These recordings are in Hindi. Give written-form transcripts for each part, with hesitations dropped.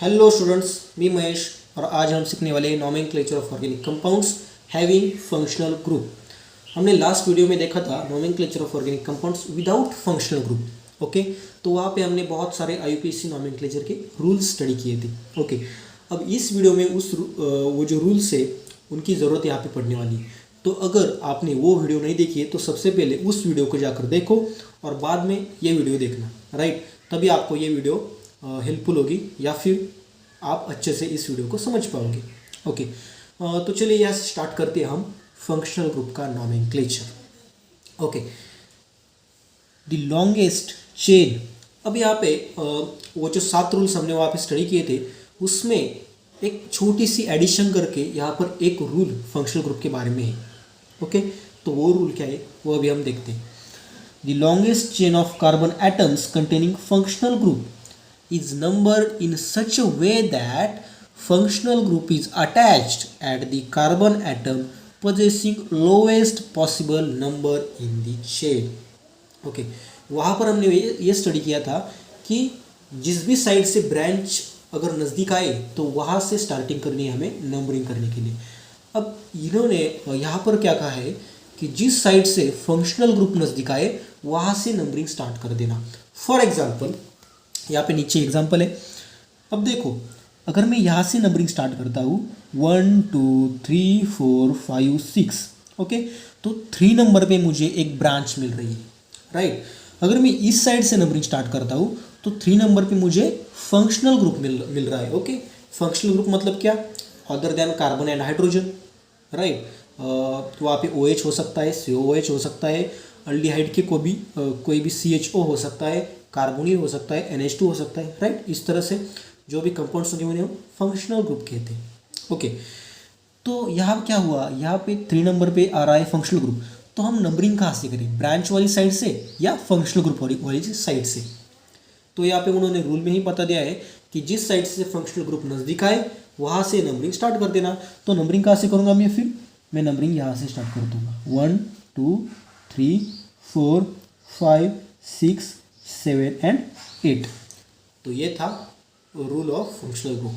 हेलो स्टूडेंट्स, मी महेश और आज हम सीखने वाले nomenclature of organic compounds having functional group. हमने लास्ट वीडियो में देखा था nomenclature of organic compounds without functional group. Okay, तो वहाँ पे हमने बहुत सारे आईयूपीएसी नोमेनक्लेचर के रूल्स स्टडी किए थे। ओके, अब इस वीडियो में वो जो रूल्स है उनकी ज़रूरत यहाँ पे पड़ने वाली है। तो अगर आपने वो वीडियो नहीं देखी है तो सबसे पहले उस वीडियो को जाकर देखो और बाद में ये वीडियो देखना, राइट। तभी आपको ये वीडियो हेल्पफुल होगी या फिर आप अच्छे से इस वीडियो को समझ पाओगे। ओके, तो चलिए यहाँ से स्टार्ट करते हैं हम फंक्शनल ग्रुप का nomenclature. Okay, the longest chain. अब यहाँ पे वो जो 7 रूल्स हमने वहाँ पे स्टडी किए थे उसमें एक छोटी सी एडिशन करके यहाँ पर एक रूल फंक्शनल ग्रुप के बारे में है। ओके, तो वो रूल क्या है वो अभी हम देखते हैं। The longest chain of carbon atoms containing functional group is numbered in such a way that functional group is attached at the carbon atom possessing lowest possible number in the chain. Okay, वहाँ पर हमने ये स्टडी किया था कि जिस भी साइड से ब्रांच अगर नज़दीक आए तो वहाँ से स्टार्टिंग करनी है हमें नंबरिंग करने के लिए। अब इन्होंने यहाँ पर क्या कहा है कि जिस साइड से फंक्शनल ग्रुप नज़दीक आए वहाँ से नंबरिंग स्टार्ट कर देना। फॉर एग्जाम्पल यहाँ पे नीचे एग्जाम्पल है। अब देखो, अगर मैं यहाँ से नंबरिंग स्टार्ट करता हूँ 1 2 3 4 5 6, ओके, तो 3 नंबर पे मुझे एक ब्रांच मिल रही है, राइट। अगर मैं इस साइड से नंबरिंग स्टार्ट करता हूँ तो 3 नंबर पे मुझे फंक्शनल ग्रुप मिल रहा है। ओके, फंक्शनल ग्रुप मतलब क्या, other than carbon and hydrogen, right. तो वहाँ पे OH हो सकता है, COOH हो सकता है, अल्डिहाइड के कोई भी CHO हो सकता है, कार्बोनिल हो सकता है, NH2 हो सकता है, राइट। इस तरह से जो भी कंपाउंड्स होंगे उन्हें हम फंक्शनल ग्रुप कहते हैं। ओके, तो यहाँ क्या हुआ, यहाँ पे 3 नंबर पे आ रहा है फंक्शनल ग्रुप, तो हम नंबरिंग कहाँ से करें, ब्रांच वाली साइड से या फंक्शनल ग्रुप वाली साइड से। तो यहाँ पे उन्होंने रूल में ही बता दिया है कि जिस साइड से फंक्शनल ग्रुप नज़दीक आए वहाँ से नंबरिंग स्टार्ट कर देना। तो नंबरिंग कहाँ से करूँगा मैं नंबरिंग यहाँ से स्टार्ट कर दूँगा 1 2 3 4 5 6 7 एंड 8। तो ये था रूल ऑफ फंक्शनल ग्रुप।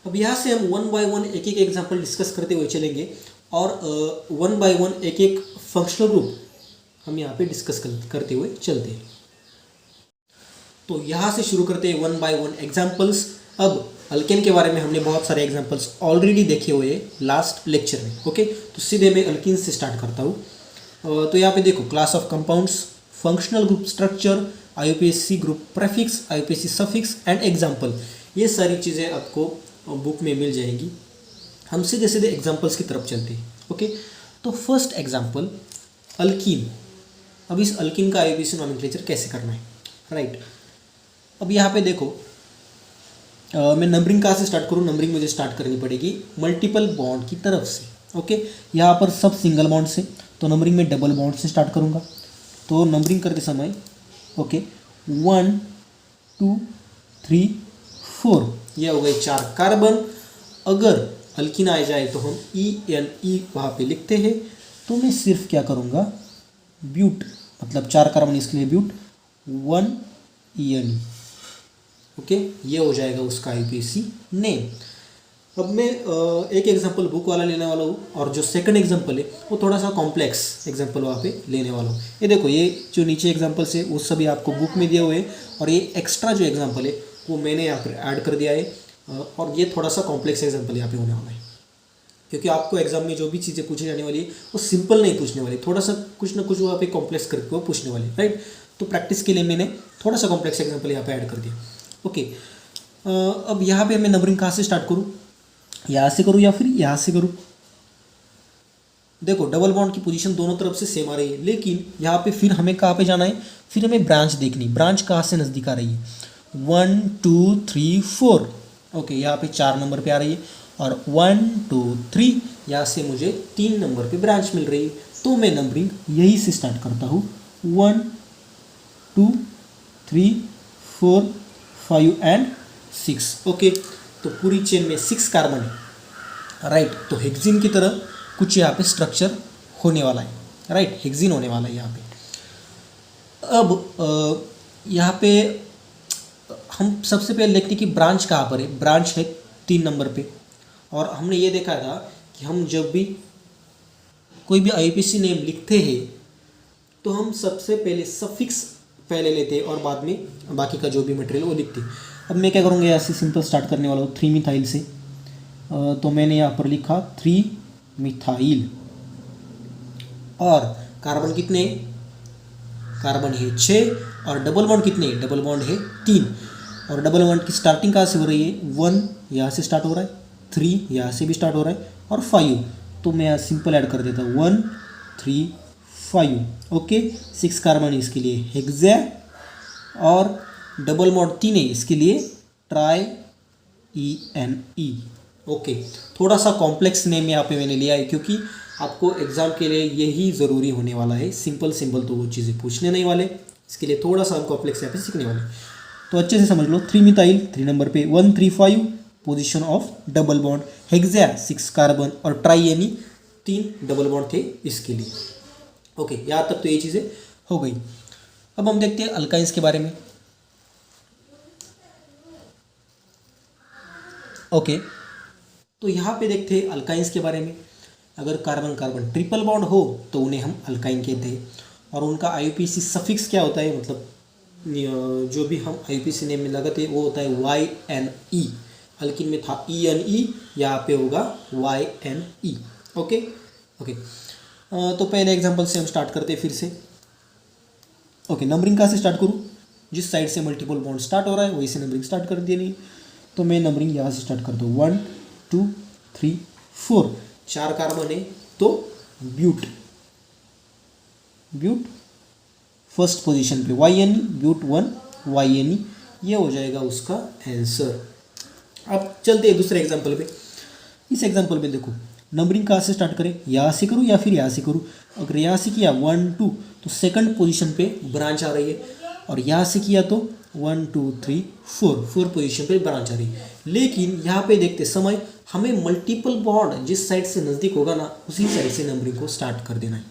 अब यहाँ से हम 1 बाय 1 एक एक एग्जांपल डिस्कस करते हुए चलेंगे और 1 बाय 1 एक एक फंक्शनल ग्रुप हम यहाँ पे डिस्कस करते हुए चलते हैं। तो यहाँ से शुरू करते हैं 1 बाय 1 एग्जांपल्स। अब अल्केन के बारे में हमने बहुत सारे एग्जांपल्स ऑलरेडी देखे हुए हैं लास्ट लेक्चर में। ओके, तो सीधे मैं अल्कीन से स्टार्ट करता हूँ। तो यहाँ पे देखो, class of compounds, functional group structure, IUPAC group prefix, IUPAC suffix and example, ये सारी चीज़ें आपको बुक में मिल जाएंगी। हम सीधे सीधे एग्जाम्पल्स की तरफ चलते हैं। ओके, तो फर्स्ट एग्जाम्पल अल्कीन। अब इस अल्कीन का आईयूपीएसी नोमेनक्लेचर कैसे करना है, राइट। अब यहाँ पे देखो, मैं नंबरिंग कहाँ से स्टार्ट करूँ, नंबरिंग मुझे स्टार्ट करनी पड़ेगी मल्टीपल बॉन्ड की तरफ से। ओके, यहाँ पर सब सिंगल बॉन्ड से, तो नंबरिंग में डबल बॉन्ड से स्टार्ट करूँगा। तो नंबरिंग करते समय ओके 1 2 3 4, ये हो गए 4 कार्बन। अगर अल्कीन आ जाए तो हम ENE वहाँ पे लिखते हैं। तो मैं सिर्फ क्या करूँगा, ब्यूट, मतलब 4 कार्बन इसके लिए ब्यूट 1 ENE। ओके, ये हो जाएगा उसका आईयूपीएसी नेम। अब मैं एक एग्जांपल बुक वाला लेने वाला हूँ और जो सेकंड एग्जांपल है वो थोड़ा सा कॉम्प्लेक्स एग्जांपल वहाँ पे लेने वाला हूँ। ये देखो, ये जो नीचे एग्जांपल्स है वो सभी आपको बुक में दिए हुए हैं और ये एक्स्ट्रा जो एग्जांपल है वो मैंने यहाँ पर ऐड कर दिया है। और ये थोड़ा सा कॉम्प्लेक्स एग्जाम्पल यहाँ पे होने वाला है, क्योंकि आपको एग्जाम में जो भी चीज़ें पूछी जाने वाली है वो सिंपल नहीं पूछने वाली, थोड़ा सा कुछ ना कुछ वहाँ पे कॉम्प्लेक्स करके वो पूछने वाली, राइट। तो प्रैक्टिस के लिए मैंने थोड़ा सा कॉम्प्लेक्स एग्जाम्पल यहाँ पे ऐड कर दिया। ओके, अब यहाँ पे मैं नंबरिंग कहाँ से स्टार्ट करूँ, यहाँ से करूँ या फिर यहाँ से करूँ। देखो, डबल बॉन्ड की पोजीशन दोनों तरफ से सेम आ रही है, लेकिन यहाँ पे फिर हमें कहाँ पे जाना है, फिर हमें ब्रांच देखनी, ब्रांच कहाँ से नज़दीक आ रही है 1 2 3 4। ओके, यहाँ पे 4 नंबर पे आ रही है और 1 2 3 यहाँ से मुझे 3 नंबर पे ब्रांच मिल रही है। तो मैं नंबरिंग यही से स्टार्ट करता हूँ 1 2 3 4 5 एंड 6। ओके, तो पूरी चेन में 6 कार्बन है, राइट। तो हेक्सिन की तरह कुछ यहाँ पे स्ट्रक्चर होने वाला है, राइट, हेक्सिन होने वाला है यहाँ पे। अब यहाँ पे हम सबसे पहले देखते हैं कि ब्रांच कहाँ पर है। ब्रांच है 3 नंबर पे, और हमने ये देखा था कि हम जब भी कोई भी आईपीसी नेम लिखते हैं तो हम सबसे पहले सफिक्स पहले लेते हैं और बाद में बाकी का जो भी मटेरियल वो लिखते हैं। अब मैं क्या करूँगा, ऐसे सिंपल स्टार्ट करने वाला हूँ 3 मिथाइल से। तो मैंने यहाँ पर लिखा 3 मिथाइल, और कार्बन कितने, कार्बन है 6, और डबल बॉन्ड कितने, डबल बॉन्ड है 3, और डबल बॉन्ड की स्टार्टिंग कहाँ से हो रही है, 1 यहाँ से स्टार्ट हो रहा है, 3 यहाँ से भी स्टार्ट हो रहा है, और 5, तो मैं यहाँ सिंपल ऐड कर देता हूँ 1 3 5। ओके, 6 कार्बन इसके लिए हेक्सा, और डबल बॉन्ड 3 है इसके लिए ट्राई ENE। ओके, थोड़ा सा कॉम्प्लेक्स नेम यहाँ पे मैंने लिया है क्योंकि आपको एग्जाम के लिए यही ज़रूरी होने वाला है। सिंपल सिंपल तो वो चीज़ें पूछने नहीं वाले, इसके लिए थोड़ा सा हम कॉम्प्लेक्स यहाँ पे सीखने वाले। तो अच्छे से समझ लो, 3 मिथाइल 3 नंबर पे, 1 3 5 position of double bond, hexa 6 carbon, और ट्राई ENE 3 डबल बॉन्ड थे इसके लिए। ओके, यहाँ तक तो ये चीज़ें हो गई। अब हम देखते हैं अल्काइंस के बारे में। ओके, तो यहाँ पे देखते हैं अल्काइंस के बारे में। अगर कार्बन कार्बन ट्रिपल बॉन्ड हो तो उन्हें हम अल्काइन कहते हैं, और उनका आईयूपीएसी सफिक्स क्या होता है, मतलब जो भी हम आईयूपीएसी नेम में लगाते हैं वो होता है YNE। अल्किन में था ENE, यहाँ पे होगा YNE। ओके ओके, तो पहले एग्जांपल से हम स्टार्ट करते हैं फिर से। ओके, नंबरिंग कहाँ से स्टार्ट करूँ, जिस साइड से मल्टीपल बॉन्ड स्टार्ट हो रहा है वही से नंबरिंग स्टार्ट कर देनी। तो मैं नंबरिंग यहाँ से स्टार्ट कर दूँ, 1 2 3 4, 4 कार्बन है तो ब्यूट, ब्यूट फर्स्ट पोजीशन पे YNE, ब्यूट 1 YNE, ये हो जाएगा उसका आंसर। अब चलते हैं दूसरे एग्जांपल पे। इस एग्जांपल में देखो, नंबरिंग कहाँ से स्टार्ट करें, यहाँ से करूँ या फिर यहाँ से करूँ। अगर यहाँ से किया 1 2 तो सेकंड पोजीशन पे ब्रांच आ रही है, और यहाँ से किया तो 1 2 3 4 पोजीशन पे ब्रांच आ रही है। लेकिन यहाँ पे देखते समय हमें मल्टीपल बॉन्ड जिस साइड से नज़दीक होगा ना उसी साइड से नंबरिंग को स्टार्ट कर देना है।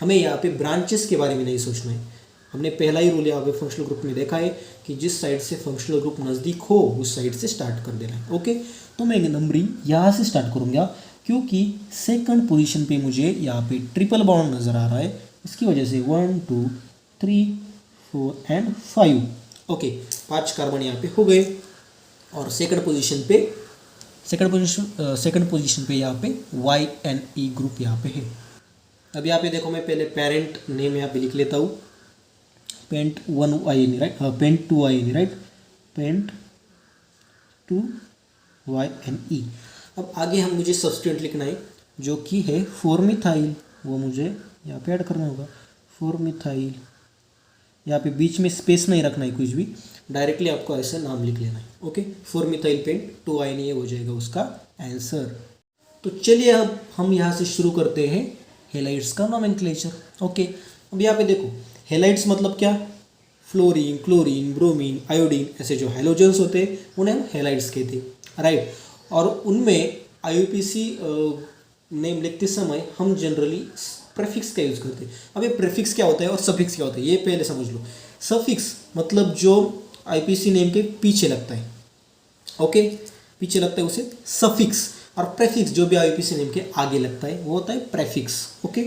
हमें यहाँ पे ब्रांचेस के बारे में नहीं सोचना है। हमने पहला ही रूल यहाँ पे फंक्शनल ग्रुप में देखा है कि जिस साइड से फंक्शनल ग्रुप नज़दीक हो उस साइड से स्टार्ट कर देना है। ओके, तो मैं नंबरिंग यहाँ से स्टार्ट करूँगा क्योंकि सेकंड पोजीशन पे मुझे यहाँ पे ट्रिपल बॉन्ड नज़र आ रहा है, इसकी वजह से 1 2 3 4 एंड 5। ओके, 5 कार्बन यहाँ पे हो गए, और सेकंड पोजीशन पे यहाँ पे YNE ग्रुप यहाँ पे है। अब यहाँ पे देखो, मैं पहले पेरेंट नेम यहाँ पे लिख लेता हूँ, pent 1 YNE right, pent 2 YNE right, pent 2 YNE। अब आगे हम मुझे सब्स्टिट्यूएंट लिखना है जो कि है 4 मिथाइल, वो मुझे यहाँ पे ऐड करना होगा 4 मिथाइल। यहाँ पे बीच में स्पेस नहीं रखना है कुछ भी, डायरेक्टली आपको ऐसा नाम लिख लेना है। ओके, 4 मिथाइल पेंट 2 YNE हो जाएगा उसका आंसर। तो चलिए अब हम यहाँ से शुरू करते हैं हेलाइड्स का नोमेनक्लेचर। ओके, अब यहाँ पे देखो, हेलाइड्स मतलब क्या, फ्लोरीन क्लोरीन ब्रोमीन आयोडीन, ऐसे जो हेलोजेंस होते हैं उन्हें हम हेलाइड्स कहते हैं राइट। और उनमें आईयूपीएसी नेम लिखते समय हम जनरली प्रेफिक्स का यूज़ करते हैं। अब ये प्रेफिक्स क्या होता है और सफिक्स क्या होता है ये पहले समझ लो। सफिक्स मतलब जो आईपीएसी नेम के पीछे लगता है, ओके, पीछे लगता है उसे सफिक्स, और प्रेफिक्स जो भी आईपीएसी नेम के आगे लगता है वो होता है प्रेफिक्स। ओके,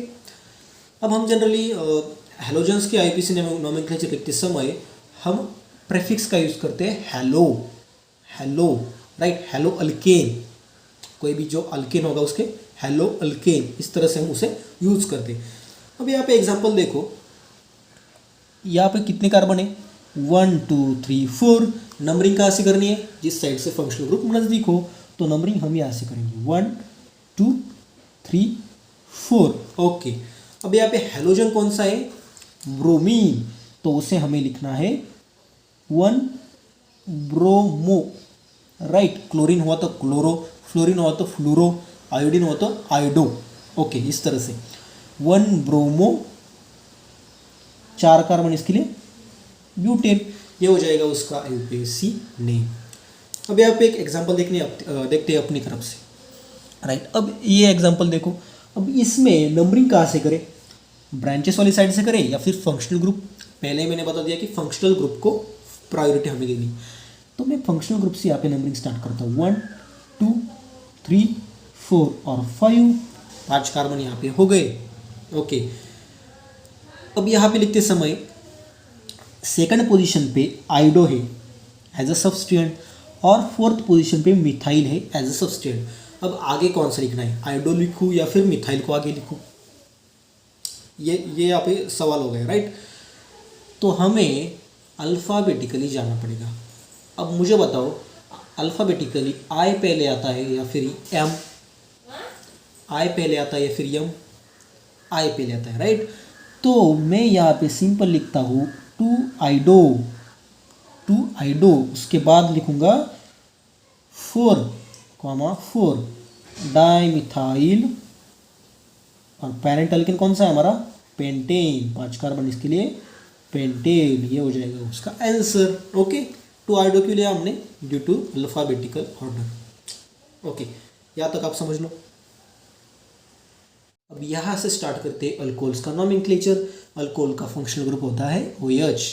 अब हम जनरली हेलोजेंस के आईपीएसी नेम नोमेनक्लेचर लिखते समय हम प्रेफिक्स का यूज़ करते हैं, hello hello right, hello alkane, कोई भी जो अल्केन होगा उसके हेलो अल्केन, इस तरह से हम उसे यूज़ करते हैं। अब यहाँ पे एग्जांपल देखो, यहाँ पे कितने कार्बन है 1 2 3 4। नंबरिंग कहाँ से करनी है, जिस साइड से फंक्शनल ग्रुप नज़दीक हो, तो नंबरिंग हम यहाँ से करेंगे 1 2 3 4। ओके, अब यहाँ पे हेलोजन कौन सा है, ब्रोमीन, तो उसे हमें लिखना है 1 ब्रोमो राइट। क्लोरीन हुआ तो क्लोरो, फ्लोरीन हुआ तो फ्लूरो, आयोडीन हुआ तो आयोडो। ओके, इस तरह से 1 ब्रोमो, 4 कार्बन इसके लिए ब्यूटेन, ये हो जाएगा उसका आईयूपीएसी नेम। अब यहाँ पे एक एग्जांपल देखते हैं अपनी तरफ से राइट। अब ये एग्जांपल देखो, अब इसमें नंबरिंग कहाँ से करें, ब्रांचेस वाली साइड से करें या फिर फंक्शनल ग्रुप। पहले मैंने बता दिया कि फंक्शनल ग्रुप को प्रायोरिटी हमें देनी। तो मैं फंक्शनल ग्रुप से यहाँ पे नंबरिंग स्टार्ट करता हूँ 1 2 3 4 और 5, 5 कार्बन यहाँ पे हो गए। ओके, अब यहाँ पे लिखते समय सेकंड पोजीशन पे आइडो है एज अ सब्सटेंट और फोर्थ पोजीशन पे मिथाइल है एज अ सब्सटेंट। अब आगे कौन सा लिखना है, आइडो लिखूँ या फिर मिथाइल को आगे लिखूँ, ये यहाँ पे सवाल हो गया, राइट। तो हमें अल्फ़ाबेटिकली जाना पड़ेगा। अब मुझे बताओ अल्फ़ाबेटिकली आई पहले आता है या फिर एम, आई पहले आता है या फिर एम, आई पहले आता है, राइट। तो मैं यहाँ पे सिंपल लिखता हूँ 2 आइडो, 2 आइडो, उसके बाद लिखूँगा 4 डाइमिथाइल और पेरेंट अल्केन कौन सा है हमारा, पेंटेन, 5 कार्बन इसके लिए पेंटेन, ये हो जाएगा उसका आंसर। ओके, 2 आइडो के लिए हमने due to alphabetical order. Okay, यहाँ तक आप समझ लो। अब यहाँ से स्टार्ट करते हैं अल्कोहल्स का नोमेनक्लेचर। अल्कोहल का फंक्शनल ग्रुप होता है OH,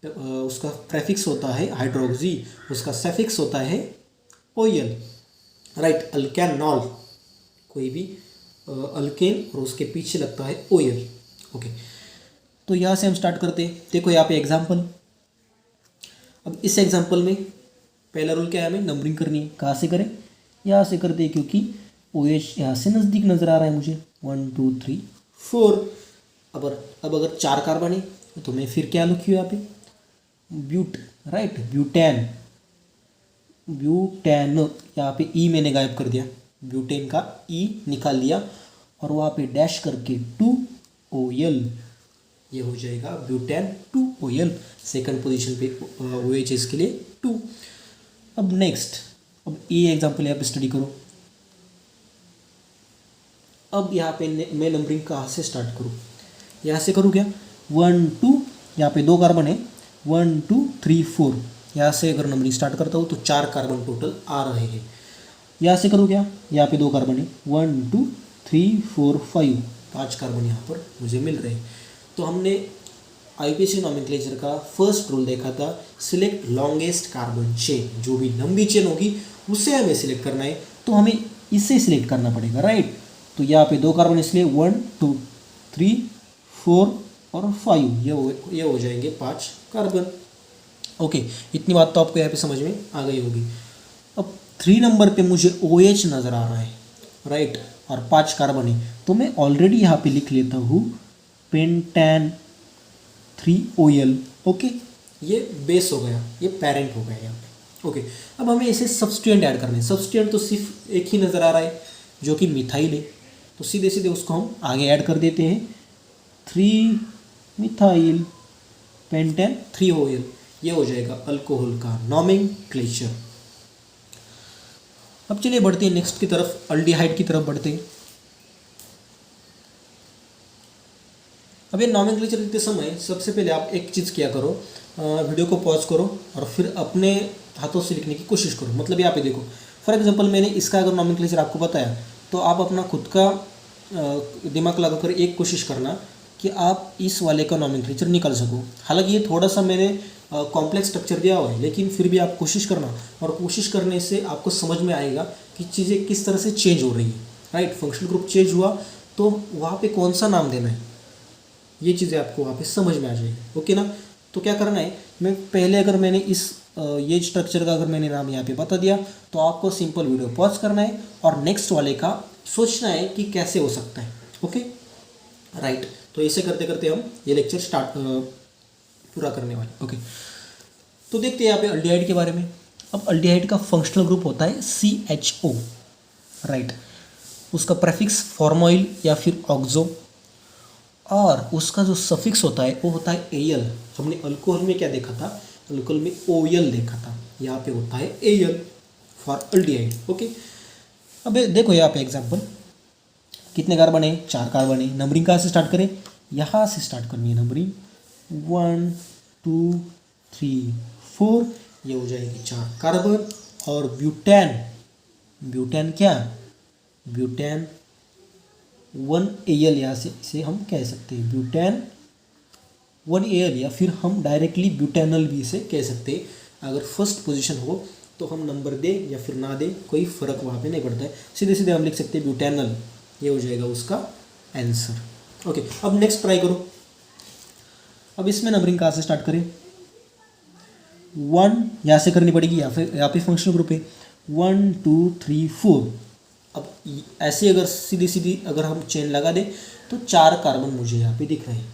उसका प्रेफिक्स होता है हाइड्रोक्सी, उसका सफिक्स होता है OL, राइट। अल्केनॉल, कोई भी अल्केन और उसके पीछे लगता है OL। ओके, तो यहाँ से हम स्टार्ट करते हैं। देखो यहाँ पे एग्जाम्पल। अब इस एग्जाम्पल में पहला रूल क्या है, हमें नंबरिंग करनी है। कहाँ से करें, यहाँ से करते हैं क्योंकि OH यहाँ से नज़दीक नज़र आ रहा है मुझे। 1 2 3 4। अब अगर 4 कार्बन है तो मैं फिर क्या लिखूँ यहाँ पे, ब्यूट, राइट, ब्यूटेन, ब्यूटेन। यहाँ पे ई मैंने गायब कर दिया, ब्यूटेन का ई निकाल लिया और वहाँ पे डैश करके 2OL, ये हो जाएगा ब्यूटेन 2OL। सेकंड पोजीशन पे OH इसके लिए 2। अब नेक्स्ट, अब ये एग्जांपल यहाँ पे स्टडी करो। अब यहाँ पे मैं नंबरिंग कहाँ से स्टार्ट करूँ, यहाँ से करूँ क्या, 1 2, यहाँ पे 2 कार्बन है, 1 2 3 4, यहाँ से अगर नंबरिंग स्टार्ट करता हूँ तो 4 कार्बन टोटल आ रहे हैं। यहाँ से करूँ क्या, यहाँ पे 2 कार्बन है, 1 2 3 4 5, 5 कार्बन यहाँ पर मुझे मिल रहे हैं। तो हमने IUPAC नोमेनक्लेचर का फर्स्ट रूल देखा था, सिलेक्ट लॉन्गेस्ट कार्बन चेन। जो भी लंबी चेन होगी उससे हमें सिलेक्ट करना है, तो हमें इससे सिलेक्ट करना पड़ेगा, राइट। तो यहाँ पे 2 कार्बन इसलिए 1 2 3 4 और 5, ये हो जाएंगे 5 कार्बन। ओके, इतनी बात तो आपको यहाँ पे समझ में आ गई होगी। अब 3 नंबर पे मुझे OH नज़र आ रहा है, राइट, और 5 कार्बन है, तो मैं ऑलरेडी यहाँ पे लिख लेता हूँ पेंटेन 3OL। ओके, ये बेस हो गया, ये पेरेंट हो गया यहाँ पे। ओके, अब हमें इसे सब्सटेंट ऐड करने हैं। सब्सटेंट तो सिर्फ एक ही नज़र आ रहा है जो कि मिथाइल है, तो सीधे सीधे उसको हम आगे ऐड कर देते हैं, 3 मिथाइल पेंटेन 3OL, ये हो जाएगा अल्कोहल का नोमेनक्लेचर। अब चलिए बढ़ते हैं नेक्स्ट की तरफ, अल्डिहाइड की तरफ बढ़ते हैं। अब ये नोमेनक्लेचर लिखते समय सबसे पहले आप एक चीज़ किया करो, वीडियो को पॉज करो और फिर अपने हाथों से लिखने की कोशिश करो। मतलब यहाँ पे देखो, फॉर एग्जांपल मैंने इसका अगर नोमेनक्लेचर आपको बताया तो आप अपना खुद का दिमाग लगाकर एक कोशिश करना कि आप इस वाले का नोमेनक्लेचर निकाल सको। हालांकि ये थोड़ा सा मैंने कॉम्प्लेक्स स्ट्रक्चर दिया हुआ है, लेकिन फिर भी आप कोशिश करना, और कोशिश करने से आपको समझ में आएगा कि चीज़ें किस तरह से चेंज हो रही हैं, राइट। फंक्शनल ग्रुप चेंज हुआ तो वहाँ पे कौन सा नाम देना है, ये चीज़ें आपको वहाँ पे समझ में आ जाएगी। ओके ना, तो क्या करना है, मैं पहले अगर मैंने इस ये स्ट्रक्चर का अगर मैंने नाम यहाँ पे बता दिया तो आपको सिंपल वीडियो पॉज करना है और नेक्स्ट वाले का सोचना है कि कैसे हो सकता है। Okay, right. तो ऐसे करते करते हम ये लेक्चर स्टार्ट पूरा करने वाले। ओके, तो देखते हैं यहाँ पे अल्डिहाइड के बारे में। अब अल्डिहाइड का फंक्शनल ग्रुप होता है CHO, राइट। उसका प्रेफिक्स फॉर्मोइल या फिर ऑक्सो, और उसका जो सफिक्स होता है वो होता है AL। हमने अल्कोहल में क्या देखा था, अल्कोहल में OL देखा था, यहाँ पे होता है AL फॉर अल्डिहाइड। ओके, अब देखो यहाँ पे एग्जांपल, कितने कार्बन है, 4 कार्बन है। नंबरिंग कहाँ से स्टार्ट करें, यहाँ से स्टार्ट करनी है नंबरिंग, 1 2 3 4, ये हो जाएगी 4 कार्बन। और ब्यूटेन, ब्यूटेन क्या, ब्यूटेन 1AL, यहाँ से इसे हम कह सकते हैं ब्यूटेन 1AL या फिर हम डायरेक्टली ब्यूटेनल भी इसे कह सकते हैं। अगर फर्स्ट पोजीशन हो तो हम नंबर दे या फिर ना दे, कोई फ़र्क वहाँ पे नहीं पड़ता है, सीधे सीधे हम लिख सकते हैं ब्यूटेनल, ये हो जाएगा उसका आंसर। ओके, अब नेक्स्ट ट्राई करो। अब इसमें नंबरिंग कहाँ से स्टार्ट करें? 1 यहाँ से करनी पड़ेगी, यहाँ पे फंक्शनल ग्रुप है 1 2 3 4। अब ऐसे अगर सीधी सीधी अगर हम चेन लगा दें तो 4 कार्बन मुझे यहाँ पे दिख रहे हैं,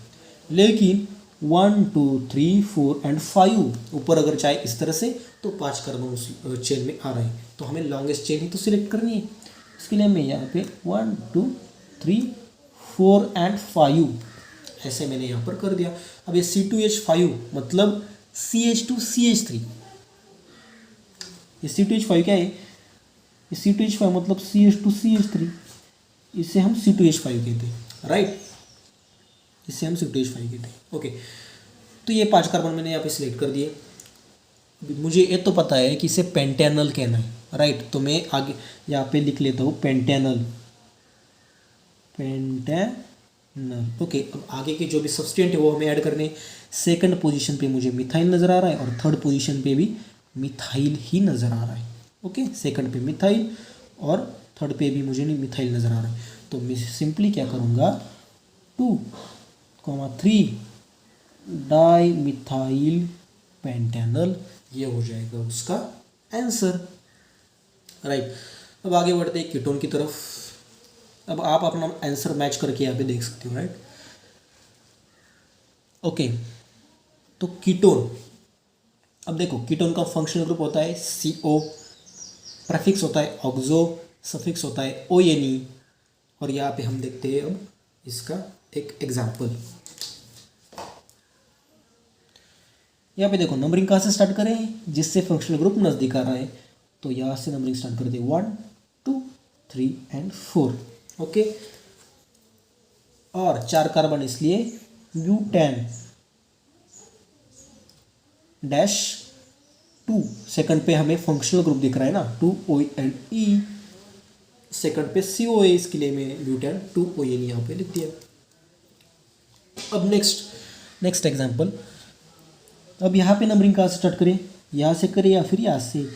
लेकिन 1 2 3 4 एंड 5 ऊपर अगर जाए इस तरह से तो 5 कार्बन उस चेन में आ रहे हैं। तो हमें लॉन्गेस्ट चेन ही तो सिलेक्ट करनी है। इसके लिए मैं यहाँ पे 1 2 3 4 एंड 5 ऐसे मैंने यहाँ पर कर दिया। अब ये C2H5 मतलब CH2CH3, ये C2H5 क्या है? ये C2H5 मतलब CH2CH3, इसे हम C2H5 कहते हैं, राइट, इसे हम C2H5 कहते हैं। ओके, तो ये 5 कार्बन मैंने यहाँ पे सिलेक्ट कर दिए। मुझे ये तो पता है कि इसे पेंटेनल कहना है, राइट, तो मैं आगे यहाँ पे लिख लेता हूँ पेंटेनल। ओके, अब आगे के जो भी सब्सटेंट है वो हमें ऐड करने। सेकंड पोजीशन पे मुझे मिथाइल नज़र आ रहा है और थर्ड पोजीशन पे भी मिथाइल ही नज़र आ रहा है। ओके, सेकंड पे मिथाइल और थर्ड पे भी मुझे नहीं मिथाइल नज़र आ रहा है। तो मैं सिंपली क्या करूँगा, 2,3 डाई मिथाइल पेंटेनल, ये हो जाएगा उसका आंसर, राइट। अब आगे बढ़ते हैं कीटोन की तरफ। अब आप अपना आंसर मैच करके यहाँ पे देख सकते हो, राइट। ओके, तो कीटोन, अब देखो कीटोन का फंक्शनल ग्रुप होता है CO, प्रेफिक्स होता है ऑक्सो, सफिक्स होता है ONE, और यहाँ पे हम देखते हैं अब इसका एक एग्जाम्पल। यहाँ पे देखो नंबरिंग कहाँ से स्टार्ट करें, जिससे फंक्शनल ग्रुप नज़दीक आ रहा है, तो यहाँ से नंबरिंग स्टार्ट करते हैं 1 2 3 एंड 4। ओके, और 4 कार्बन इसलिए ब्यूटेन डैश 2, सेकंड पे हमें फंक्शनल ग्रुप दिख रहा है ना 2ONE, सेकंड पे COA, इसके लिए मैं ब्यूटेन 2ONE यहाँ पे लिख दिया। अब नेक्स्ट एग्जांपल। अब यहाँ पे नंबरिंग कहाँ से स्टार्ट करें, यहाँ से करें या फिर यहाँ से?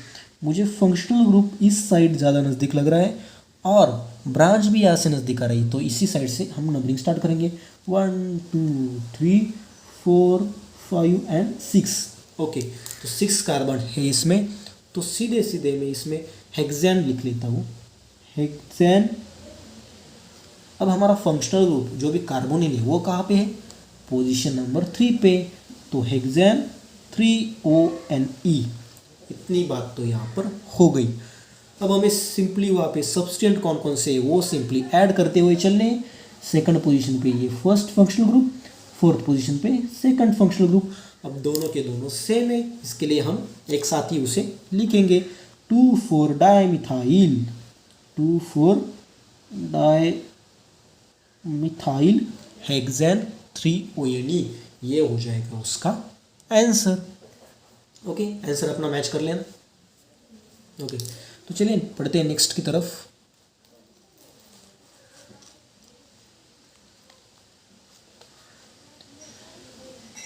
मुझे फंक्शनल ग्रुप इस साइड ज़्यादा नज़दीक लग रहा है और ब्रांच भी यहाँ से नज़दीक आ रही है, तो इसी साइड से हम नंबरिंग स्टार्ट करेंगे 1 2 3 4 5 एंड 6। ओके, तो 6 कार्बन है इसमें, तो सीधे सीधे मैं इसमें हेक्सेन लिख लेता हूँ, हेक्सेन। अब हमारा फंक्शनल ग्रुप जो भी कार्बोनिल है वो कहाँ पे है? पोजीशन नंबर 3 पे, तो हेक्सेन 3ONE। इतनी बात तो यहाँ पर हो गई। अब हमें सिंपली वहाँ पे सब्सटेंट कौन कौन से है वो सिंपली ऐड करते हुए चलने। सेकंड पोजीशन पे ये first functional group, fourth position पे सेकंड फंक्शनल ग्रुप। अब दोनों के दोनों सेम है, इसके लिए हम एक साथ ही उसे लिखेंगे 2,4 डाइमिथाइल, 2,4 डाइमिथाइल हेक्सेन 3ONE, ये हो जाएगा उसका आंसर। ओके, आंसर अपना मैच कर लेना। ओके, तो चलिए पढ़ते हैं नेक्स्ट की तरफ।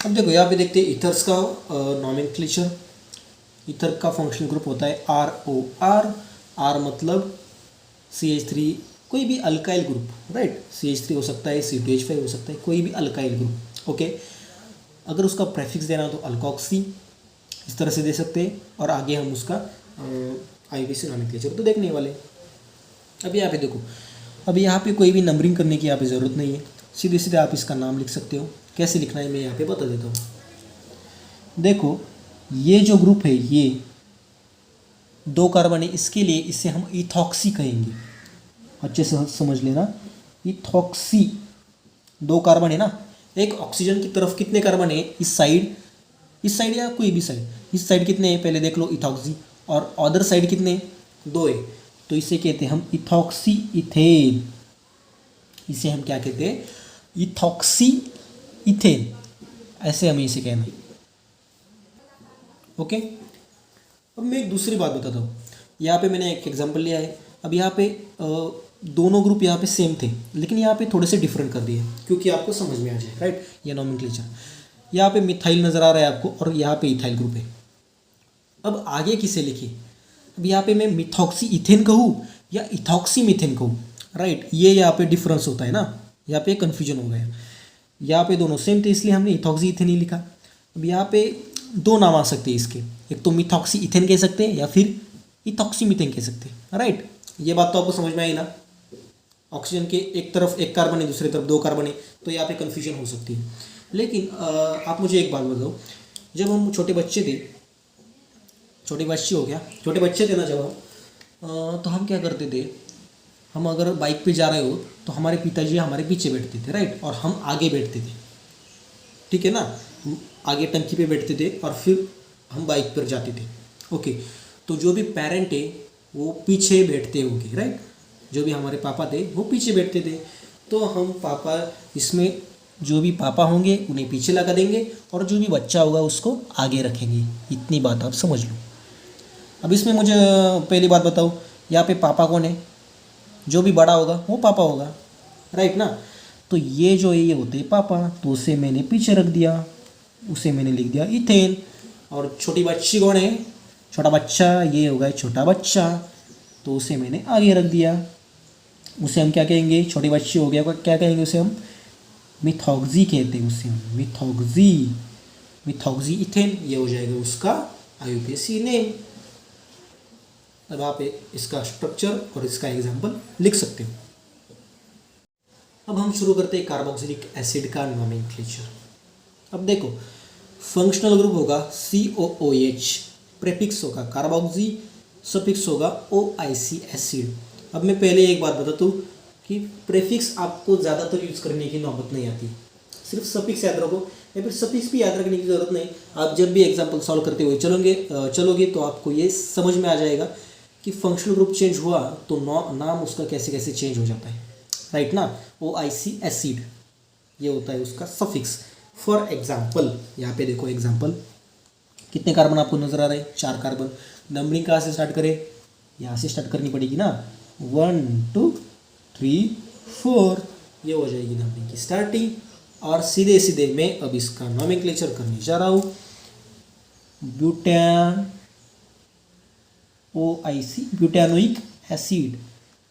अब देखो यहाँ पे देखते हैं इथर्स का नॉमेनक्लेचर। इथर का फंक्शनल ग्रुप होता है ROR, R मतलब CH3, कोई भी अल्काइल ग्रुप, राइट, CH3 हो सकता है, C2H5 हो सकता है, कोई भी अल्काइल ग्रुप। ओके, अगर उसका प्रेफिक्स देना तो अल्कोक्सी, इस तरह से दे सकते हैं, और आगे हम उसका IUPAC नॉमेनक्लेचर तो देखने वाले। अब यहाँ पे देखो, अब यहाँ पे कोई भी नंबरिंग करने की यहाँ पे ज़रूरत नहीं है, सीधे सीधे आप इसका नाम लिख सकते हो। कैसे लिखना है मैं यहाँ पे बता देता हूँ। देखो ये जो ग्रुप है ये 2 कार्बन है, इसके लिए इसे हम इथॉक्सी कहेंगे, अच्छे से समझ लेना। इथॉक्सी 2 कार्बन है ना, एक ऑक्सीजन की तरफ कितने कार्बन है? इस साइड या कोई भी साइड, इस साइड कितने हैं पहले देख लो, इथॉक्सी, और अदर साइड कितने? 2 है, तो इसे कहते हैं हम इथॉक्सी इथेन। इसे हम क्या कहते हैं? इथॉक्सी इथेन, ऐसे हमें इसे कहना है। ओके, अब मैं एक दूसरी बात बताता हूँ। यहाँ पे मैंने एक एग्जांपल लिया है। अब यहाँ पे दोनों ग्रुप यहाँ पे सेम थे, लेकिन यहाँ पे थोड़े से डिफरेंट कर दिए क्योंकि आपको समझ में आ जाए, राइट, ये नॉमेनक्लेचर। यहाँ पे मिथाइल नज़र आ रहा है आपको और यहाँ पे इथाइल ग्रुप है। अब आगे किसे लिखिए, अब यहाँ पे मैं मिथॉक्सी इथेन कहूँ या इथॉक्सी मीथेन कहूँ, राइट, ये यहाँ पे डिफरेंस होता है ना, यहाँ पे कन्फ्यूजन हो गया। यहाँ पे दोनों सेम थे इसलिए हमने इथॉक्सी इथेन ही लिखा। अब यहाँ पे दो नाम आ सकते हैं इसके, एक तो मिथॉक्सी इथेन कह सकते हैं या फिर इथॉक्सी मीथेन कह सकते हैं, राइट। ये बात तो आपको समझ में आई ना, ऑक्सीजन के एक तरफ एक कार्बन है, दूसरी तरफ दो कार्बन है, तो यहाँ पे कन्फ्यूजन हो सकती है। लेकिन आप मुझे एक बात बताओ, जब हम छोटे बच्चे थे, छोटे बच्चे थे ना जब हम, तो हम क्या करते थे, हम अगर बाइक पे जा रहे हो तो हमारे पिताजी हमारे पीछे बैठते थे, राइट, और हम आगे बैठते थे, ठीक है ना, हम आगे टंकी पे बैठते थे और फिर हम बाइक पर जाते थे, ओके। तो जो भी पेरेंट है वो पीछे बैठते होंगे, राइट, जो भी हमारे पापा थे वो पीछे बैठते थे। तो हम पापा, इसमें जो भी पापा होंगे उन्हें पीछे लगा देंगे और जो भी बच्चा होगा उसको आगे रखेंगे। इतनी बात आप समझ लो। अब इसमें मुझे पहली बात बताओ, यहाँ पे पापा कौन है, जो भी बड़ा होगा वो पापा होगा, राइट ना। तो ये जो है ये होते हैं पापा, तो उसे मैंने पीछे रख दिया, उसे मैंने लिख दिया इथेन। और छोटी बच्ची कौन है, छोटा बच्चा, ये होगा छोटा बच्चा, तो उसे मैंने आगे रख दिया। उसे हम क्या कहेंगे, छोटी बच्ची हो गया, क्या कहेंगे उसे हम मिथॉक्सी कहते हैं, उसे हम मिथॉक्सी इथेन, ये हो जाएगा उसका IUPAC नेम। अब आप इसका स्ट्रक्चर और इसका एग्जाम्पल लिख सकते हो। अब हम शुरू करते हैं कार्बोक्सिलिक एसिड का नोमेनक्लेचर। अब देखो, फंक्शनल ग्रुप होगा COOH, प्रेफिक्स होगा कार्बोक्सी, सफिक्स होगा OIC एसिड। अब मैं पहले एक बात बताता हूँ कि प्रेफिक्स आपको ज़्यादातर यूज़ करने की नौबत नहीं आती, सिर्फ सफिक्स याद रखो, या फिर सफिक्स भी याद रखने की ज़रूरत नहीं। आप जब भी एग्जाम्पल सॉल्व करते हुए चलोगे तो आपको ये समझ में आ जाएगा कि फंक्शनल ग्रुप चेंज हुआ तो नाम उसका कैसे कैसे चेंज हो जाता है, राइट ना। OIC एसिड ये होता है उसका सफिक्स। फॉर एग्जाम्पल यहाँ पे देखो एग्जाम्पल, कितने कार्बन आपको नजर आ रहे हैं, 4 कार्बन। नंबरिंग कहाँ से स्टार्ट करें, यहाँ से स्टार्ट करनी पड़ेगी ना, 1 2 3 4, ये हो जाएगी नंबरिंग की स्टार्टिंग। और सीधे सीधे मैं अब इसका नोमेनक्लेचर करने जा रहा हूँ। ब्यूटेन OIC ब्यूटेनोइक एसिड,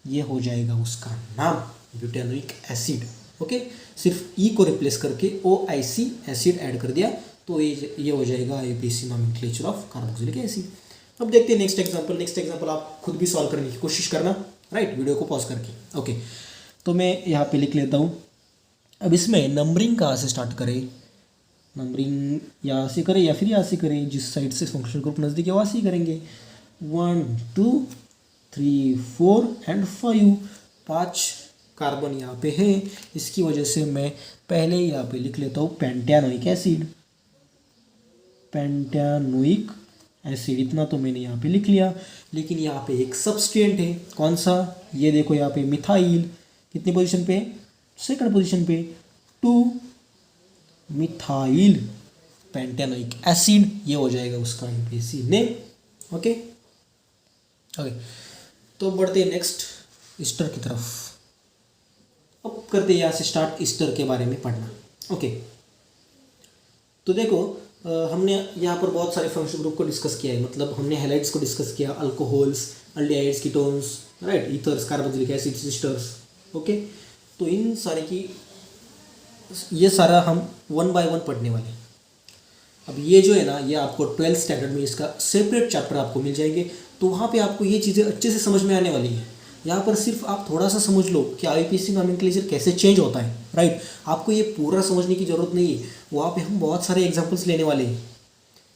ये हो जाएगा उसका नाम ब्यूटेनोइक एसिड, ओके। सिर्फ ई को रिप्लेस करके OIC एसिड ऐड कर दिया तो ये हो जाएगा IUPAC nomenclature of carboxylic acid. अब देखते हैं नेक्स्ट एग्जांपल आप खुद भी सॉल्व करने की कोशिश करना, राइट, वीडियो को पॉज करके, ओके। तो मैं यहाँ पे लिख लेता हूँ। अब इसमें नंबरिंग कहाँ से स्टार्ट करें, नंबरिंग यहाँ से करें या फिर यहाँ से करें, जिस साइड से फंक्शनल ग्रुप नज़दीक है वहाँ से ही करेंगे। 1 2 3 4 एंड 5, 5 कार्बन यहाँ पे है, इसकी वजह से मैं पहले यहाँ पे लिख लेता हूँ पेंटेनोइक एसिड, पेंटेनोइक एसिड, इतना तो मैंने यहाँ पे लिख लिया। लेकिन यहाँ पे एक सब्सटेंट है, कौन सा, ये देखो यहाँ पे मिथाइल, कितनी पोजीशन पे, सेकंड पोजीशन पे, 2 मिथाइल पेंटेनोइक एसिड, ये हो जाएगा उसका IUPAC नेम, ओके। तो बढ़ते हैं नेक्स्ट ईस्टर की तरफ। अब करते हैं यहाँ से स्टार्ट ईस्टर के बारे में पढ़ना, ओके। तो देखो हमने यहाँ पर बहुत सारे फंक्शनल ग्रुप को डिस्कस किया है, मतलब हमने हैलाइड्स को डिस्कस किया, alcohols, aldehydes, ketones, right, ethers, carboxylic acids, esters, okay. तो इन सारे की ये सारा हम 1 बाय 1 पढ़ने वाले हैं। अब ये जो है ना, ये आपको 12th स्टैंडर्ड में इसका सेपरेट चैप्टर आपको मिल जाएंगे, तो वहाँ पे आपको ये चीज़ें अच्छे से समझ में आने वाली है। यहाँ पर सिर्फ आप थोड़ा सा समझ लो कि IUPAC नोमेनक्लेचर कैसे चेंज होता है, राइट। आपको ये पूरा समझने की ज़रूरत नहीं है, वहाँ पे हम बहुत सारे एग्जांपल्स लेने वाले हैं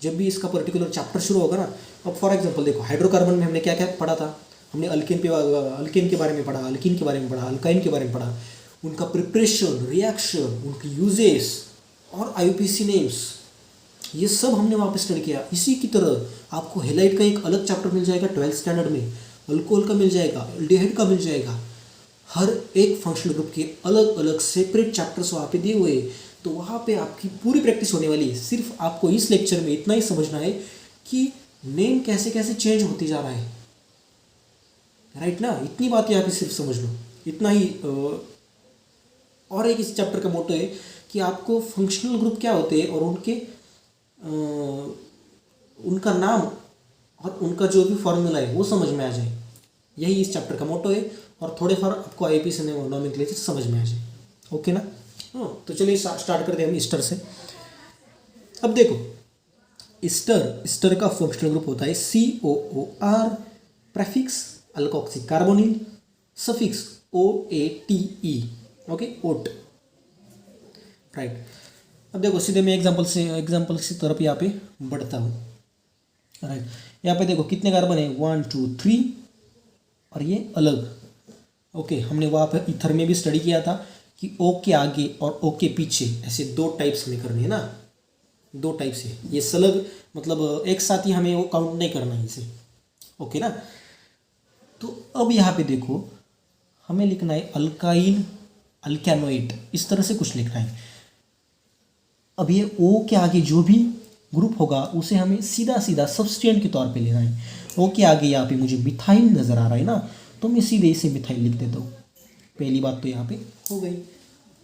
जब भी इसका पर्टिकुलर चैप्टर शुरू होगा ना। अब फॉर एग्जांपल देखो, हाइड्रोकार्बन में हमने क्या क्या पढ़ा था, हमने अल्केन के बारे में पढ़ा, अल्कीन के बारे में पढ़ा, अल्काइन के बारे में पढ़ा, उनका प्रिपरेशन, रिएक्शन, उनकी यूजेस और IUPAC नेम्स, ये सब हमने वहाँ पे स्टडी किया। इसी की तरह आपको हेलाइड का एक अलग चैप्टर मिल जाएगा 12th स्टैंडर्ड में, अल्कोहल का मिल जाएगा, एल्डिहाइड का मिल जाएगा, हर एक फंक्शनल ग्रुप के अलग अलग सेपरेट चैप्टर्स वहाँ पे दिए हुए, तो वहाँ पे आपकी पूरी प्रैक्टिस होने वाली है। सिर्फ आपको इस लेक्चर में इतना ही समझना है कि नेम कैसे कैसे चेंज होती जा रहा है, राइट ना, इतनी बात यहाँ पे सिर्फ समझ लो, इतना ही। और एक इस चैप्टर का मोटो है कि आपको फंक्शनल ग्रुप क्या होते हैं और उनका नाम और उनका जो भी फॉर्मूला है वो समझ में आ जाए, यही इस चैप्टर का मोटो है। और थोड़े फार आपको आईपीसी नोमेनक्लेचर समझ में आ जाए। ओके ना? हाँ, तो चलिए स्टार्ट करते हैं हम ईस्टर से। अब देखो, ईस्टर का फंक्शनल ग्रुप होता है COOR, prefix alkoxy carbonyl, suffix OATE, okay, oate, right. अब देखो सीधे मैं एग्जाम्पल की तरफ यहाँ पे बढ़ता हूँ, राइट। यहाँ पे देखो कितने कार्बन है, 1 2 3, और ये अलग। ओके, हमने वहाँ पे ईथर में भी स्टडी किया था कि O के आगे और O के पीछे ऐसे 2 टाइप्स में करनी है ना, 2 टाइप से। ये सलग मतलब एक साथ ही हमें वो काउंट नहीं करना है इसे। ओके ना? तो अब यहाँ पे देखो हमें लिखना है अल्काइल अल्कैनोइड, इस तरह से कुछ लिखना है। अब ये O के आगे जो भी ग्रुप होगा उसे हमें सीधा सीधा सब्स्टिट्यूएंट के तौर पे लेना है। O के आगे यहाँ पे मुझे मिथाइल नज़र आ रहा है ना, तो मैं सीधे इसे मिथाइल लिख देता हूँ। पहली बात तो यहाँ पे हो गई।